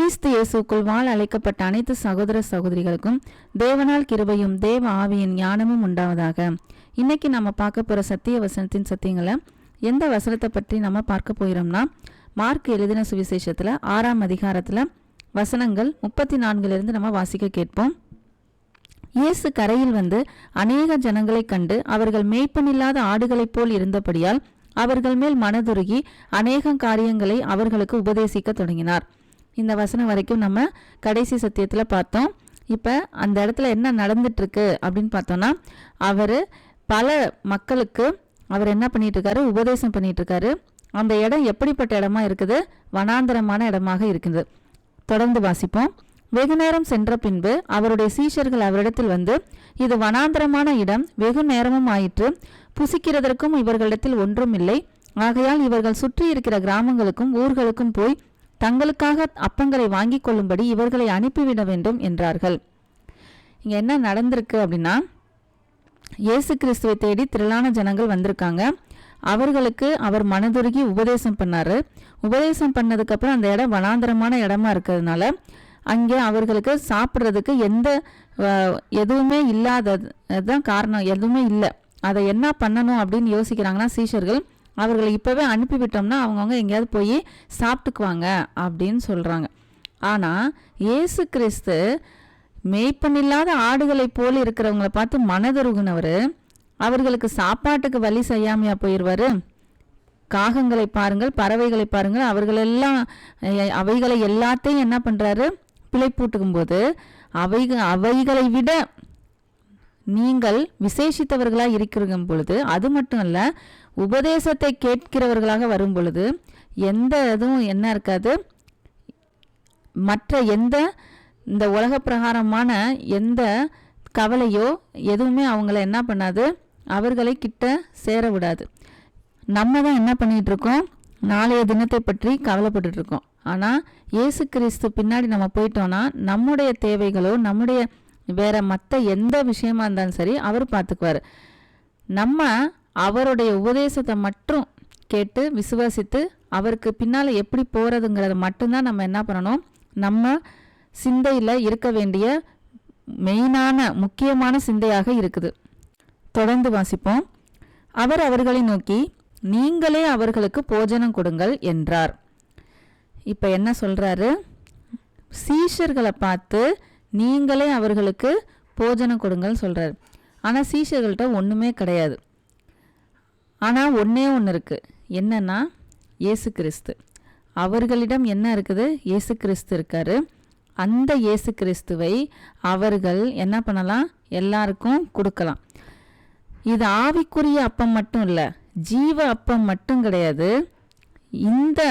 கிறிஸ்து இயேசுக்குள் வாழ அழைக்கப்பட்ட அனைத்து சகோதர சகோதரிகளுக்கும் தேவனால் கிருபையும் தேவ ஆவியின் ஞானமும் உண்டாவதாக. இன்னைக்கு நம்ம பார்க்க போற சத்திய வசனத்தின் சத்தியங்களை எந்த வசனத்தை பற்றி நம்ம பார்க்க போகிறோம்னா, மார்க் எழுதின சுவிசேஷத்துல 6ஆம் அதிகாரத்துல வசனங்கள் 34 நம்ம வாசிக்க கேட்போம். இயேசு கரையில் வந்து அநேக ஜனங்களை கண்டு அவர்கள் மேய்ப்பனில்லாத ஆடுகளைப் போல் இருந்தபடியால் அவர்கள் மேல் மனதுருகி அநேக காரியங்களை அவர்களுக்கு உபதேசிக்க தொடங்கினார். இந்த வசனம் வரைக்கும் நம்ம கடைசி சத்தியத்துல பார்த்தோம். இப்ப அந்த இடத்துல என்ன நடந்துட்டு இருக்கு அப்படின்னு பார்த்தோம்னா, அவர் பல மக்களுக்கு அவர் என்ன பண்ணிட்டு இருக்காரு, உபதேசம் பண்ணிட்டு இருக்காரு. அந்த இடம் எப்படிப்பட்ட இடமா இருக்குது? வனாந்தரமான இடமாக இருக்குது. தொடர்ந்து வாசிப்போம். வெகு நேரம் சென்ற பின்பு அவருடைய சீஷர்கள் அவரிடத்தில் வந்து, இது வனாந்தரமான இடம், வெகு நேரமும் ஆயிற்று, புசிக்கிறதற்கும் இவர்களிடத்தில் ஒன்றும் இல்லை. ஆகையால் இவர்கள் சுற்றி இருக்கிற கிராமங்களுக்கும் ஊர்களுக்கும் போய் தங்களுக்காக அப்பங்களை வாங்கி கொள்ளும்படி இவர்களை அனுப்பிவிட வேண்டும் என்றார்கள். இங்க என்ன நடந்திருக்கு அப்படின்னா, இயேசு கிறிஸ்துவை தேடி திரளான ஜனங்கள் வந்திருக்காங்க. அவர்களுக்கு அவர் மனதுருகி உபதேசம் பண்ணாரு. உபதேசம் பண்ணதுக்கு அப்புறம் அந்த இடம் வனாந்தரமான இடமா இருக்கிறதுனால அங்கே அவர்களுக்கு சாப்பிட்றதுக்கு எதுவுமே இல்லாததுதான் காரணம். எதுவுமே இல்லை. அதை என்ன பண்ணணும் அப்படின்னு யோசிக்கிறாங்கன்னா சீஷர்கள், அவர்களை இப்பவே அனுப்பிவிட்டோம்னா அவங்கவுங்க எங்கேயாவது போய் சாப்பிட்டுக்குவாங்க அப்படின்னு சொல்றாங்க. ஆனா இயேசு கிறிஸ்து மேய்ப்பனில்லாத ஆடுகளை போல இருக்கிறவங்களை பார்த்து மனதுருகுனவர் அவர்களுக்கு சாப்பாட்டுக்கு வழி செய்யாமையா போயிடுவாரு? காகங்களை பாருங்கள், பறவைகளை பாருங்கள், அவைகளை எல்லாத்தையும் என்ன பண்றாரு, பிழைப்பூட்டுக்கும் போது அவைகளை விட நீங்கள் விசேஷித்தவர்களா இருக்கிற பொழுது, அது மட்டும் அல்ல உபதேசத்தை கேட்கிறவர்களாக வரும் பொழுது எந்த இதுவும் என்ன இருக்காது, மற்ற இந்த உலக பிரகாரமான எந்த கவலையோ எதுவுமே அவங்கள என்ன பண்ணாது, அவர்களை கிட்ட சேர விடாது. நம்ம தான் என்ன பண்ணிட்டு இருக்கோம், நாளைய தினத்தை பற்றி கவலைப்பட்டு இருக்கோம். ஆனா இயேசு கிறிஸ்து பின்னாடி நம்ம போயிட்டோம்னா நம்முடைய தேவைகளோ நம்முடைய வேற மற்ற எந்த விஷயமா இருந்தாலும் சரி அவர் பார்த்துக்குவார். நம்ம அவருடைய உபதேசத்தை மட்டும் கேட்டு விசுவாசித்து அவருக்கு பின்னால எப்படி போறதுங்கிறத மட்டும்தான் நம்ம என்ன பண்ணணும், நம்ம சிந்தையில இருக்க வேண்டிய மெயினான முக்கியமான சிந்தையாக இருக்குது. தொடர்ந்து வாசிப்போம். அவர் அவர்களை நோக்கி, நீங்களே அவர்களுக்கு போஜனம் கொடுங்கள் என்றார். இப்ப என்ன சொல்றாரு, சீஷர்களை பார்த்து நீங்களே அவர்களுக்கு போஜனம் கொடுங்கள் சொல்றாரு. ஆனா சீஷர்கள்ட்ட ஒண்ணுமே கிடையாது. ஆனா ஒன்னே ஒன்று இருக்கு. என்னன்னா இயேசு கிறிஸ்து. அவர்களிடம் என்ன இருக்குது, இயேசு கிறிஸ்து இருக்காரு. அந்த இயேசு கிறிஸ்துவை அவர்கள் என்ன பண்ணலாம், எல்லாருக்கும் கொடுக்கலாம். இது ஆவிக்குரிய அப்பம் மட்டும் இல்ல, ஜீவ அப்பம் மட்டும் கிடையாது. இந்த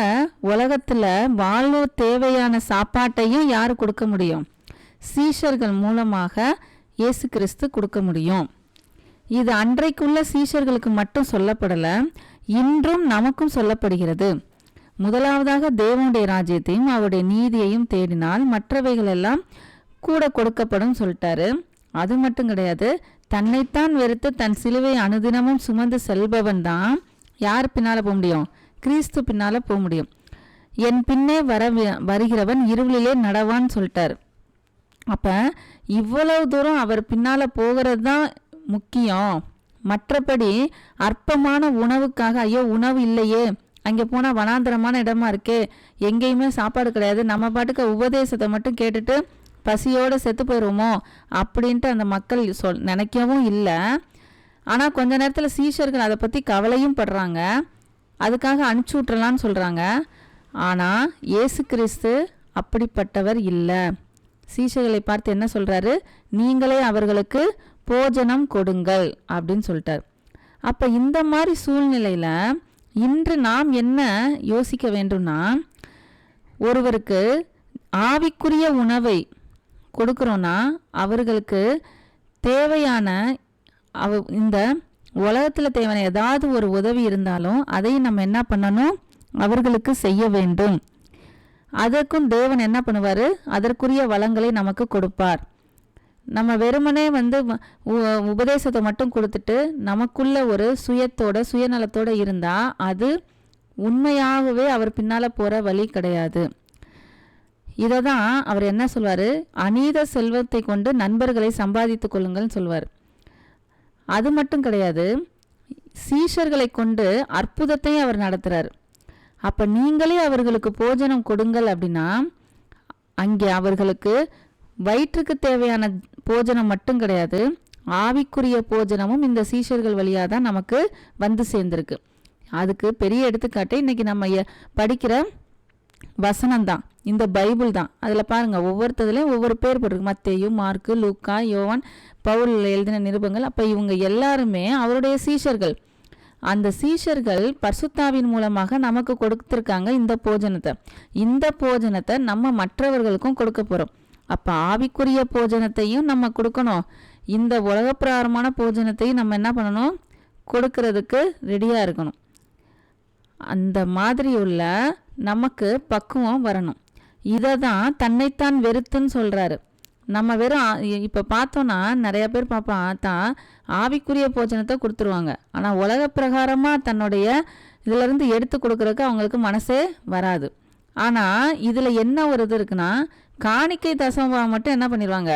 உலகத்துல வாழ்வு தேவையான சாப்பாட்டையும் யாரு கொடுக்க முடியும்? சீஷர்கள் மூலமாக இயேசு கிறிஸ்து கொடுக்க முடியும். இது அன்றைக்குள்ள சீஷர்களுக்கு மட்டும் சொல்லப்படல, இன்றும் நமக்கும் சொல்லப்படுகிறது. முதலாவதாக தேவனுடைய ராஜ்யத்தையும் அவருடைய நீதியையும் தேடினால் மற்றவைகள் எல்லாம் கூட கொடுக்கப்படும் சொல்லிட்டாரு. அது மட்டும் கிடையாது, தன்னைத்தான் வெறுத்து தன் சிலுவை அனுதினமும் சுமந்து செல்பவன் தான் யார் பின்னால போக முடியும், கிறிஸ்து பின்னால போக முடியும். என் பின்னே வருகிறவன் இருளிலே நடவான்னு சொல்லிட்டாரு. அப்ப இவ்வளவு தூரம் அவர் பின்னால போகிறது தான் முக்கியம். மற்றபடி அற்பமான உணவுக்காக, ஐயோ உணவு இல்லையே, அங்கே போனால் வனாந்தரமான இடமா இருக்கே, எங்கேயுமே சாப்பாடு கிடையாது, நம்ம பாட்டுக்கு உபதேசத்தை மட்டும் கேட்டுட்டு பசியோடு செத்து போயிடுவோமோ அப்படின்ட்டு அந்த மக்கள் நினைக்கவும் இல்லை. ஆனால் கொஞ்ச நேரத்தில் சீஷர்கள் அதை பற்றி கவலையும் படுறாங்க, அதுக்காக அனுப்பிச்சி விட்றலான்னு சொல்கிறாங்க. ஆனால் இயேசு கிறிஸ்து அப்படிப்பட்டவர் இல்லை. சீஷர்களை பார்த்து என்ன சொல்கிறாரு, நீங்களே அவர்களுக்கு போஜனம் கொடுங்கள் அப்படின்னு சொல்லிட்டார். அப்போ இந்த மாதிரி சூழ்நிலையில் இன்று நாம் என்ன யோசிக்க வேண்டும்னா, ஒருவருக்கு ஆவிக்குரிய உணவை கொடுக்குறோன்னா அவர்களுக்கு தேவையான இந்த உலகத்தில் தேவையான ஏதாவது ஒரு உதவி இருந்தாலும் அதை நம்ம என்ன பண்ணணும், அவர்களுக்கு செய்ய வேண்டும். அதற்கும் தேவன் என்ன பண்ணுவார், அதற்குரிய வளங்களை நமக்கு கொடுப்பார். நம்ம வெறுமனே உபதேசத்தை மட்டும் கொடுத்துட்டு நமக்குள்ள ஒரு சுயநலத்தோட இருந்தால் அது உண்மையாகவே அவர் பின்னால் போகிற வழி கிடையாது. இதை தான் அவர் என்ன சொல்வார், அநீத செல்வத்தை கொண்டு நண்பர்களை சம்பாதித்து கொள்ளுங்கள்னு சொல்வார். அது மட்டும் கிடையாது, சீஷர்களை கொண்டு அற்புதத்தையும் அவர் நடத்துகிறார். அப்போ நீங்களே அவர்களுக்கு போஜனம் கொடுங்கள் அப்படின்னா, அங்கே அவர்களுக்கு வயிற்றுக்கு தேவையான போஜனம் மட்டும் கிடையாது, ஆவிக்குரிய போஜனமும் இந்த சீஷர்கள் வழியாக தான் நமக்கு வந்து சேர்ந்துருக்கு. அதுக்கு பெரிய எடுத்துக்காட்டு இன்னைக்கு நம்ம படிக்கிற வசனம் தான், இந்த பைபிள் தான். அதில் பாருங்கள், ஒவ்வொருத்ததுலேயும் ஒவ்வொரு பேர் போட்டிருக்கு. மத்தேயு, மார்க்கு, லூக்கா, யோவான், பவுல் எழுதின நிருபங்கள். அப்போ இவங்க எல்லாருமே அவருடைய சீஷர்கள். அந்த சீஷர்கள் பரிசுத்தாவின் மூலமாக நமக்கு கொடுத்துருக்காங்க இந்த போஜனத்தை. இந்த போஜனத்தை நம்ம மற்றவர்களுக்கும் கொடுக்க போகிறோம். அப்போ ஆவிக்குரிய போஜனத்தையும் நம்ம கொடுக்கணும், இந்த உலகப்பிரகாரமான போஜனத்தையும் நம்ம என்ன பண்ணணும், கொடுக்கறதுக்கு ரெடியாக இருக்கணும். அந்த மாதிரி உள்ள நமக்கு பக்குவம் வரணும். இதை தான் தன்னைத்தான் வெறுத்துன்னு சொல்கிறாரு. நம்ம வெறும் இப்போ பார்த்தோன்னா நிறைய பேர் பார்த்தா ஆவிக்குரிய போஜனத்தை கொடுத்துருவாங்க, ஆனால் உலக பிரகாரமாக தன்னுடைய இதிலேருந்து எடுத்து கொடுக்குறதுக்கு அவங்களுக்கு மனசே வராது. ஆனால் இதில் என்ன ஒரு இது இருக்குன்னா, காணிக்கை தசமபாகம் மட்டும் என்ன பண்ணிடுவாங்க,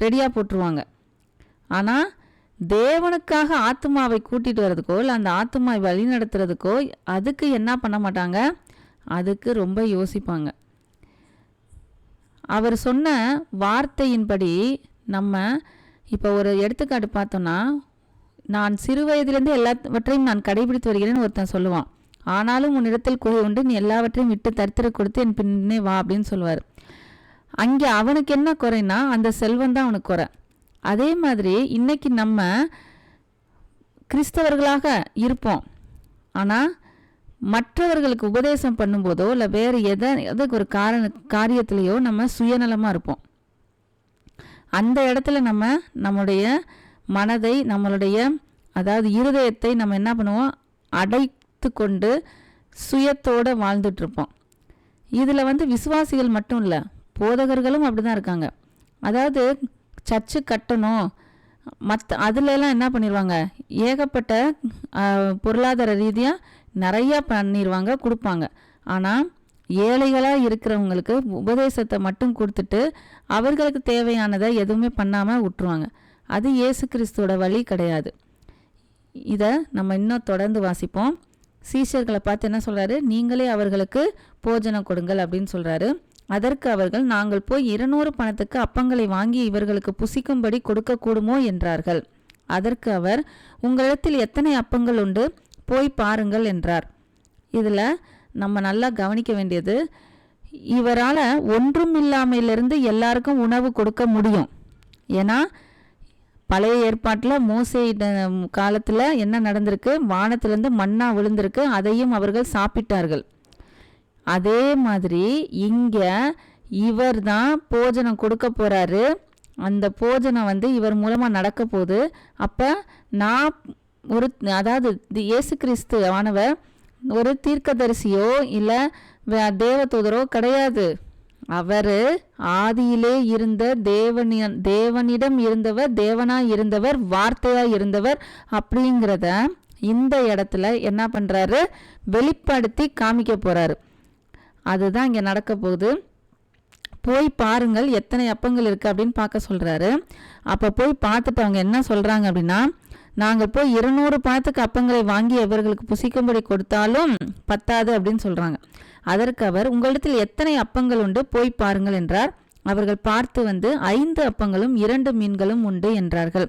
ரெடியாக போட்டுருவாங்க. ஆனால் தேவனுக்காக ஆத்மாவை கூட்டிகிட்டு வர்றதுக்கோ இல்லை அந்த ஆத்மாவை வழி நடத்துறதுக்கோ அதுக்கு என்ன பண்ண மாட்டாங்க, அதுக்கு ரொம்ப யோசிப்பாங்க. அவர் சொன்ன வார்த்தையின்படி நம்ம இப்போ ஒரு எடுத்துக்காட்டு பார்த்தோன்னா, நான் சிறு வயதிலேருந்து எல்லாவற்றையும் நான் கடைபிடித்து வருகிறேன்னு ஒருத்தன் சொல்லுவான். ஆனாலும் உன்னிடத்தில் குறை உண்டு, நீ எல்லாவற்றையும் விட்டு தரித்திர கொடுத்து என் பின்னே வா அப்படின்னு சொல்லுவார். அங்கே அவனுக்கு என்ன குறைன்னா அந்த செல்வம் தான் அவனுக்கு குறை. அதே மாதிரி இன்னைக்கு நம்ம கிறிஸ்தவர்களாக இருப்போம், ஆனால் மற்றவர்களுக்கு உபதேசம் பண்ணும்போதோ இல்லை வேறு எதுக்கு ஒரு காரியத்திலேயோ நம்ம சுயநலமாக இருப்போம். அந்த இடத்துல நம்ம நம்முடைய மனதை, நம்மளுடைய அதாவது இருதயத்தை நம்ம என்ன பண்ணுவோம், அடைத்து கொண்டு சுயத்தோடு வாழ்ந்துட்டுருப்போம். இதில் விசுவாசிகள் மட்டும் இல்லை, போதகர்களும் அப்படி தான் இருக்காங்க. அதாவது சர்ச்சு கட்டணும் அதுலலாம் என்ன பண்ணிடுவாங்க, ஏகப்பட்ட பொருளாதார ரீதியாக நிறையா பண்ணிடுவாங்க, கொடுப்பாங்க. ஆனால் ஏழைகளாக இருக்கிறவங்களுக்கு உபதேசத்தை மட்டும் கொடுத்துட்டு அவர்களுக்கு தேவையானதை எதுவுமே பண்ணாமல் விட்டுருவாங்க. அது இயேசு கிறிஸ்துவோட வழி கிடையாது. இதை நம்ம இன்னும் தொடர்ந்து வாசிப்போம். சீஷர்களை பார்த்து என்ன சொல்கிறாரு, நீங்களே அவர்களுக்கு போஜனம் கொடுங்கள் அப்படின்னு சொல்கிறாரு. அதற்கு அவர்கள், நாங்கள் போய் 200 பணத்துக்கு அப்பங்களை வாங்கி இவர்களுக்கு புசிக்கும்படி கொடுக்கக்கூடுமோ என்றார்கள். அதற்கு அவர், உங்களிடத்தில் எத்தனை அப்பங்கள் உண்டு, போய் பாருங்கள் என்றார். இதில் நம்ம நல்லா கவனிக்க வேண்டியது, இவரால் ஒன்றும் இல்லாமையிலிருந்து எல்லாருக்கும் உணவு கொடுக்க முடியும். ஏன்னா பழைய ஏற்பாட்டில் மோசே காலத்தில் என்ன நடந்திருக்கு, வானத்திலேருந்து மன்னா விழுந்திருக்கு, அதையும் அவர்கள் சாப்பிட்டார்கள். அதே மாதிரி இங்கே இவர் தான் போஜனம் கொடுக்க போகிறாரு. அந்த போஜனம் இவர் மூலமாக நடக்க போகுது. அப்போ நான் அதாவது இயேசு கிறிஸ்து ஆனவர் ஒரு தீர்க்கதரிசியோ இல்லை தேவதூதரோ கிடையாது. அவர் ஆதியிலே இருந்த தேவனிடம் இருந்தவர், தேவனாய் இருந்தவர், வார்த்தையாய் இருந்தவர் அப்படிங்கிறத இந்த இடத்துல என்ன பண்ணுறாரு, வெளிப்படுத்தி காமிக்க போகிறாரு. அதுதான் இங்கே நடக்க போகுது. போய் பாருங்கள் எத்தனை அப்பங்கள் இருக்குது அப்படின்னு பார்க்க சொல்கிறாரு. அப்போ போய் பார்த்துட்டு அவங்க என்ன சொல்கிறாங்க அப்படின்னா, நாங்கள் போய் 200 பணத்துக்கு அப்பங்களை வாங்கி இவர்களுக்கு புசிக்கும்படி கொடுத்தாலும் பத்தாது அப்படின்னு சொல்கிறாங்க. அதற்கு அவர், உங்களிடத்தில் எத்தனை அப்பங்கள் உண்டு, போய் பாருங்கள் என்றார். அவர்கள் பார்த்து 5 அப்பங்களும் 2 மீன்களும் உண்டு என்றார்கள்.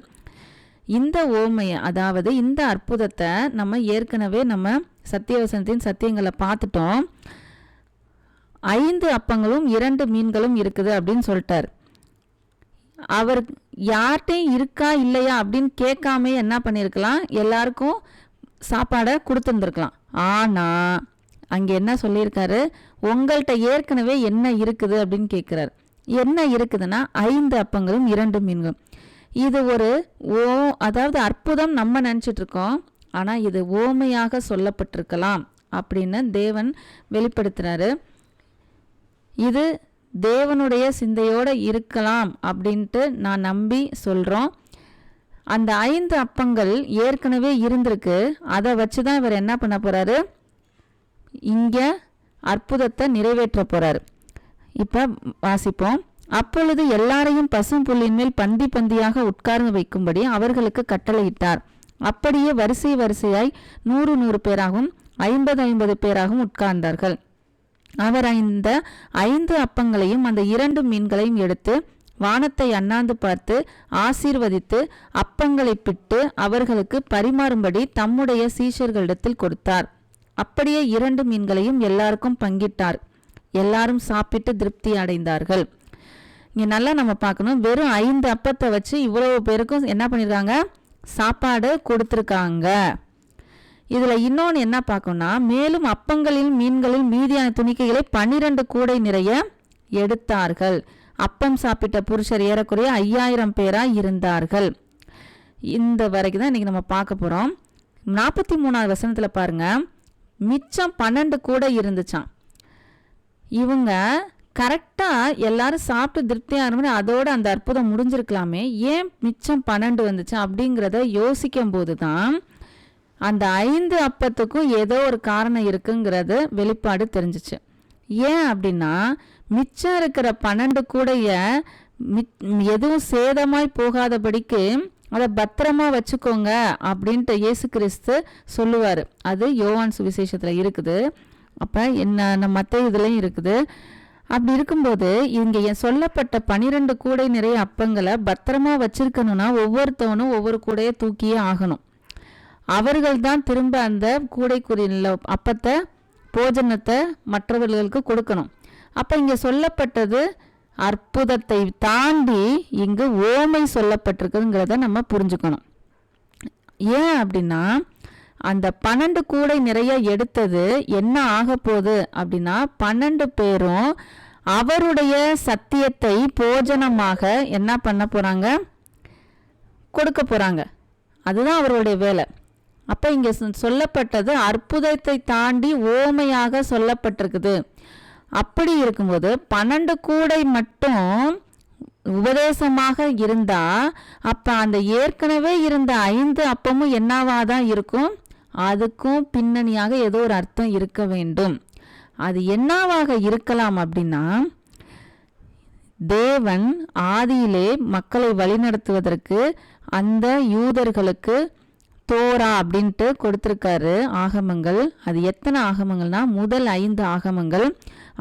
இந்த ஓமையை, அதாவது இந்த அற்புதத்தை நம்ம ஏற்கனவே நம்ம சத்தியவசனத்தின் சத்தியங்களை பார்த்துட்டோம். 5 அப்பங்களும் 2 மீன்களும் இருக்குது அப்படின்னு சொல்லிட்டார். அவர் யார்கிட்டையும் இருக்கா இல்லையா அப்படின்னு கேட்காமே என்ன பண்ணியிருக்கலாம், எல்லாருக்கும் சாப்பாடை கொடுத்துருந்துருக்கலாம். ஆனால் அங்கே என்ன சொல்லியிருக்காரு, உங்கள்கிட்ட ஏற்கனவே என்ன இருக்குது அப்படின்னு கேட்குறாரு. என்ன இருக்குதுன்னா 5 அப்பங்களும் 2 மீன்களும். இது ஒரு அதாவது அற்புதம் நம்ம நினச்சிட்டு இருக்கோம், ஆனால் இது ஓமையாக சொல்லப்பட்டிருக்கலாம் அப்படின்னு தேவன் வெளிப்படுத்துகிறாரு. இது தேவனுடைய சிந்தையோடு இருக்கலாம் அப்படின்ட்டு நான் நம்பி சொல்கிறோம். அந்த 5 அப்பங்கள் ஏற்கனவே இருந்திருக்கு, அதை வச்சு தான் இவர் என்ன பண்ண போகிறாரு, இங்கே அற்புதத்தை நிறைவேற்ற போகிறாரு. இப்ப வாசிப்போம். அப்பொழுது எல்லாரையும் பசும் புல்லின் மேல் பந்தி பந்தியாக உட்கார்ந்து வைக்கும்படி அவர்களுக்கு கட்டளையிட்டார். அப்படியே வரிசை வரிசையாய் 100 பேராகவும் 50 பேராகவும் உட்கார்ந்தார்கள். அவர் இந்த 5 அப்பங்களையும் அந்த 2 மீன்களையும் எடுத்து வானத்தை அண்ணாந்து பார்த்து ஆசீர்வதித்து அப்பங்களை பிட்டு அவர்களுக்கு பரிமாறும்படி தம்முடைய சீஷர்களிடத்தில் கொடுத்தார். அப்படியே 2 மீன்களையும் எல்லாருக்கும் பங்கிட்டார். எல்லாரும் சாப்பிட்டு திருப்தி அடைந்தார்கள். இங்க நல்லா நம்ம பார்க்கணும், வெறும் 5 அப்பத்தை வச்சு இவ்வளவு பேருக்கும் என்ன பண்ணிருக்காங்க, சாப்பாடு கொடுத்துருக்காங்க. இதுல இன்னொன்று என்ன பார்க்கணும்னா, மேலும் அப்பங்களில் மீன்களில் மீதியான துணிக்கைகளை 12 கூடை நிறைய எடுத்தார்கள். அப்பம் சாப்பிட்ட புருஷர் ஏறக்குறைய 5000 பேரா இருந்தார்கள். இந்த வரைக்கும் தான் இன்னைக்கு நம்ம பார்க்க போறோம். 43வது வசனத்துல பாருங்க, மிச்சம் 12 கூடை இருந்துச்சான். இவங்க கரெக்டாக எல்லாரும் சாப்பிட்டு திருப்தியாக அதோட அந்த அற்புதம் முடிஞ்சிருக்கலாமே, ஏன் மிச்சம் 12 வந்துச்சு அப்படிங்கிறத யோசிக்கும் போது தான் அந்த 5 அப்பத்துக்கும் ஏதோ ஒரு காரணம் இருக்குங்கிறது வெளிப்பாடு தெரிஞ்சிச்சு. ஏன் அப்படின்னா, மிச்சம் இருக்கிற 12 கூடைய எதுவும் சேதமாய் போகாதபடிக்கு அதை பத்திரமா வச்சுக்கோங்க அப்படின்ட்டு இயேசு கிறிஸ்து சொல்லுவார். அது யோவான் சுவிசேஷத்தில் இருக்குது. அப்போ என்ன மற்ற இதுலையும் இருக்குது. அப்படி இருக்கும்போது இங்கே சொல்லப்பட்ட 12 கூடை நிறைய அப்பங்களை பத்திரமா வச்சிருக்கணும்னா ஒவ்வொருத்தவனும் ஒவ்வொரு கூடையை தூக்கியே ஆகணும். அவர்கள் தான் திரும்ப அந்த கூடைக்குரிய அப்பத்தை போஜனத்தை மற்றவர்களுக்கு கொடுக்கணும். அப்போ இங்கே சொல்லப்பட்டது அற்புதத்தை தாண்டி இங்கு ஓமை சொல்லப்பட்டிருக்குங்கிறத நம்ம புரிஞ்சுக்கணும். ஏன் அப்படின்னா, அந்த 12 கூடை நிறைய எடுத்தது என்ன ஆக போகுது அப்படின்னா, 12 பேரும் அவருடைய சத்தியத்தை போஜனமாக என்ன பண்ண போறாங்க, கொடுக்க போறாங்க. அதுதான் அவருடைய வேலை. அப்ப இங்க சொல்லப்பட்டது அற்புதத்தை தாண்டி ஓமையாக சொல்லப்பட்டிருக்குது. அப்படி இருக்கும்போது 12 கூடை மட்டும் உபதேசமாக இருந்தா அப்ப அந்த ஏற்கனவே இருந்த 5 அப்பமும் என்னவாதான் இருக்கும், அதுக்கும் பின்னணியாக ஏதோ ஒரு அர்த்தம் இருக்க வேண்டும். அது என்னவாக இருக்கலாம் அப்படின்னா, தேவன் ஆதியிலே மக்களை வழிநடத்துவதற்கு அந்த யூதர்களுக்கு தோரா அப்படின்ட்டு கொடுத்திருக்காரு ஆகமங்கள். அது எத்தனை ஆகமங்கள்னா, முதல் 5 ஆகமங்கள்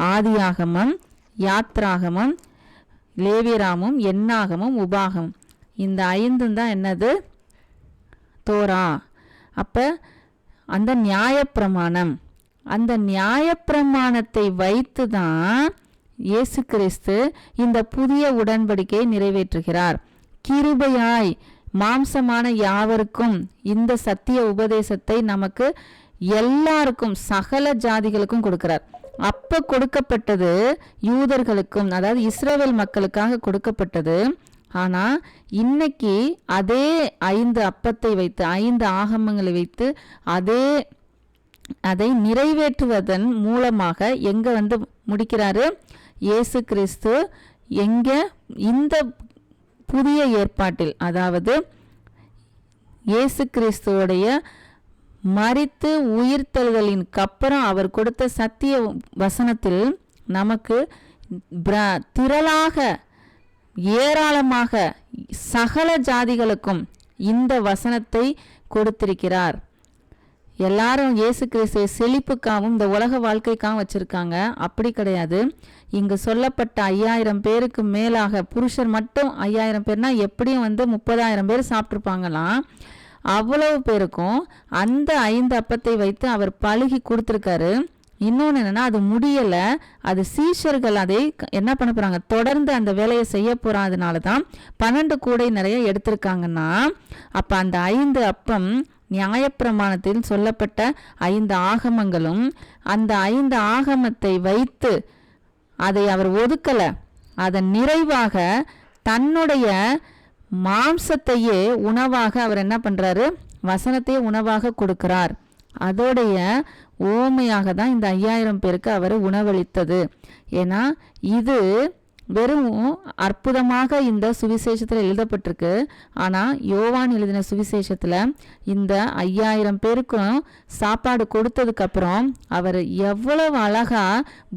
ஆதி ஆகமம், யாத்ராகமம், லேவியராமும், எண்ணாகமும், உபாகமம். இந்த 5 தான் என்னது, தோரா. அப்ப அந்த நியாயப்பிரமாணம், அந்த நியாயப்பிரமாணத்தை வைத்து தான் இயேசு கிறிஸ்து இந்த புதிய உடன்படிக்கையை நிறைவேற்றுகிறார். கிருபையாய் மாம்சமான யாவருக்கும் இந்த சத்திய உபதேசத்தை நமக்கு எல்லாருக்கும் சகல ஜாதிகளுக்கும் கொடுக்கிறார். அப்ப கொடுக்கப்பட்டது யூதர்களுக்கும், அதாவது இஸ்ரவேல் மக்களுக்காக கொடுக்கப்பட்டது. ஆனா இன்னைக்கு அதே 5 அப்பத்தை வைத்து 5 ஆகமங்களை வைத்து அதை நிறைவேற்றுவதன் மூலமாக எங்க வந்து முடிக்கிறாரு இயேசு கிறிஸ்து. எங்க இந்த புதிய ஏற்பாட்டில், அதாவது இயேசு கிறிஸ்துவோடைய மரித்து உயிர்த்தெழுதலின் அப்புறம் அவர் கொடுத்த சத்திய வசனத்தில் நமக்கு திரளாக ஏராளமாக சகல ஜாதிகளுக்கும் இந்த வசனத்தை கொடுத்திருக்கிறார். எல்லாரும் இயேசு கிறிஸ்துவை செழிப்புக்காகவும் இந்த உலக வாழ்க்கைக்காகவும் வச்சிருக்காங்க. அப்படி கிடையாது. இங்கு சொல்லப்பட்ட 5000 பேருக்கு மேலாக, புருஷர் மட்டும் 5000 பேர்னா எப்படியும் 30,000 பேர் சாப்பிட்ருப்பாங்களாம். அவ்வளவு பேருக்கும் அந்த 5 அப்பத்தை வைத்து அவர் பழுகி கொடுத்துருக்காரு. இன்னொன்று என்னன்னா, அது முடியலை, அது சீஷர்கள் அதை என்ன பண்ண போறாங்க, தொடர்ந்து அந்த வேலையை செய்ய போறதுனால தான் 12 கூடை நிறைய எடுத்திருக்காங்கன்னா, அப்ப அந்த 5 அப்பம் நியாயப்பிரமாணத்தில் சொல்லப்பட்ட 5 ஆகமங்களும், அந்த 5 ஆகமத்தை வைத்து அதை அவர் ஒதுக்கல, அதன் நிறைவாக தன்னுடைய மாம்சத்தையே உணவாக அவர் என்ன பண்றாரு, வசனத்தையே உணவாக கொடுக்கிறார். அதோடைய ஓமையாக தான் இந்த 5000 பேருக்கு அவர் உணவளித்தது. ஏன்னா இது வெறும் அற்புதமாக இந்த சுவிசேஷத்தில் எழுதப்பட்டிருக்கு. ஆனால் யோவான் எழுதின சுவிசேஷத்தில் இந்த 5000 பேருக்கும் சாப்பாடு கொடுத்ததுக்கு அப்புறம் அவர் எவ்வளவு அழகா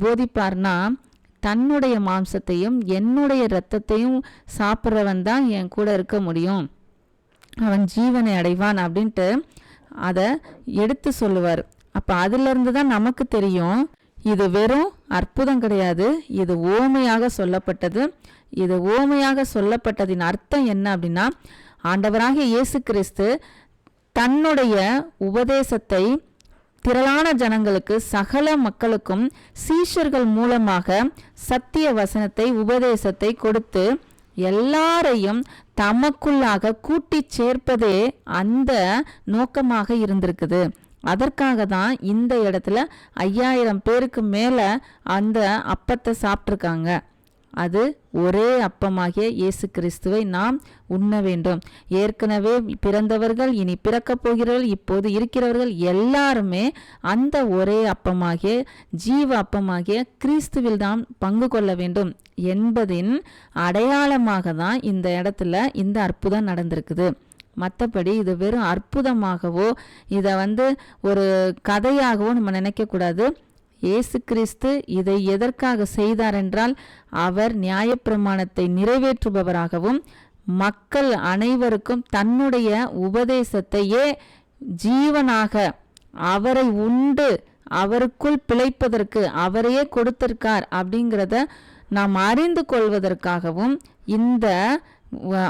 போதிப்பார்னா, தன்னுடைய மாம்சத்தையும் என்னுடைய இரத்தத்தையும் சாப்பிட்றவன் தான் என் கூட இருக்க முடியும், அவன் ஜீவனை அடைவான் அப்படின்ட்டு அதை எடுத்து சொல்லுவார். அப்போ அதிலிருந்து தான் நமக்கு தெரியும் இது வெறும் அற்புதம் கிடையாது, இது ஓமையாக சொல்லப்பட்டது. இது ஓமையாக சொல்லப்பட்டதின் அர்த்தம் என்ன அப்படின்னா, ஆண்டவராகிய இயேசு கிறிஸ்து தன்னுடைய உபதேசத்தை திரளான ஜனங்களுக்கு, சகல மக்களுக்கும் சீஷர்கள் மூலமாக சத்திய வசனத்தை, உபதேசத்தை கொடுத்து எல்லாரையும் தமக்குள்ளாக கூட்டி சேர்ப்பதே அந்த நோக்கமாக இருந்திருக்குது. அதற்காக தான் இந்த இடத்துல 5000 பேருக்கு மேலே அந்த அப்பத்தை சாப்பிட்ருக்காங்க. அது ஒரே அப்பமாகிய இயேசு கிறிஸ்துவை நாம் உண்ண வேண்டும். ஏற்கனவே பிறந்தவர்கள், இனி பிறக்கப் போகிறவர்கள், இப்போது இருக்கிறவர்கள் எல்லாருமே அந்த ஒரே அப்பமாகிய ஜீவ அப்பமாகிய கிறிஸ்துவில் தான் பங்கு கொள்ள வேண்டும் என்பதின் அடையாளமாக தான் இந்த இடத்துல இந்த அற்புதம் நடந்திருக்குது. மற்றபடி இது வெறும் அற்புதமாகவோ இதை ஒரு கதையாகவோ நம்ம நினைக்கக்கூடாது. இயேசு கிறிஸ்து இதை எதற்காக செய்தார் என்றால், அவர் நியாயப்பிரமாணத்தை நிறைவேற்றுபவராகவும் மக்கள் அனைவருக்கும் தன்னுடைய உபதேசத்தையே ஜீவனாக அவரை உண்டு அவருக்குள் பிழைப்பதற்கு அவரையே கொடுத்திருக்கார் அப்படிங்கிறத நாம் அறிந்து கொள்வதற்காகவும் இந்த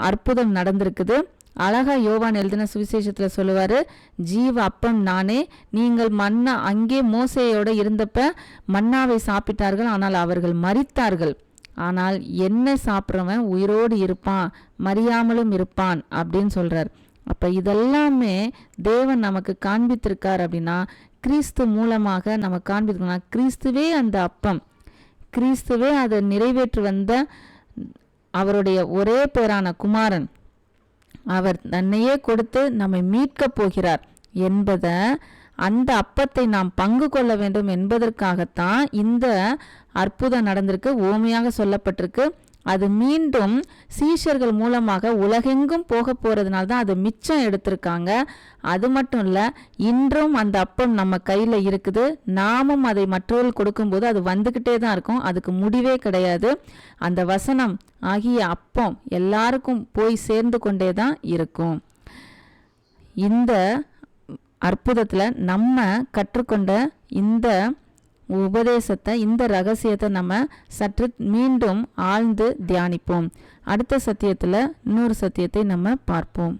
அற்புதம் நடந்திருக்குது. அழகா யோவான் எழுதின சுவிசேஷத்தில் சொல்லுவார், ஜீவ அப்பம் நானே. நீங்கள் மன்னா அங்கே மோசேயோட இருந்தப்ப மன்னாவை சாப்பிட்டார்கள், ஆனால் அவர்கள் மரித்தார்கள். ஆனால் என்னை சாப்பிட்றவன் உயிரோடு இருப்பான், மறியாமலும் இருப்பான் அப்படின்னு சொல்றார். அப்போ இதெல்லாமே தேவன் நமக்கு காண்பித்திருக்கார். அப்படின்னா கிறிஸ்து மூலமாக நம்ம காண்பித்திருக்கோம். கிறிஸ்துவே அந்த அப்பம், கிறிஸ்துவே அதை நிறைவேற்றி வந்த அவருடைய ஒரே பேரான குமாரன். அவர் தன்னையே கொடுத்து நம்மை மீட்கப் போகிறார் என்பதை, அந்த அப்பத்தை நாம் பங்கு கொள்ள வேண்டும் என்பதற்காகத்தான் இந்த அற்புதம் நடந்திருக்கு, ஓமையாக சொல்லப்பட்டிருக்கு. அது மீண்டும் சீஷர்கள் மூலமாக உலகெங்கும் போக போகிறதுனால தான் அது மிச்சம் எடுத்திருக்காங்க. அது மட்டும் இல்லை, இன்றும் அந்த அப்பம் நம்ம கையில் இருக்குது. நாமும் அதை மற்றவர்கள் கொடுக்கும்போது அது வந்துக்கிட்டே தான் இருக்கும், அதுக்கு முடிவே கிடையாது. அந்த வசனம் ஆகிய அப்பம் எல்லாருக்கும் போய் சேர்ந்து கொண்டே தான் இருக்கும். இந்த அற்புதத்தில் நம்ம கற்றுக்கொண்ட இந்த உபதேசத்தை, இந்த ரகசியத்தை நம்ம சற்று மீண்டும் ஆழ்ந்து தியானிப்போம். அடுத்த சத்தியத்தில் இன்னொரு சத்தியத்தை நம்ம பார்ப்போம்.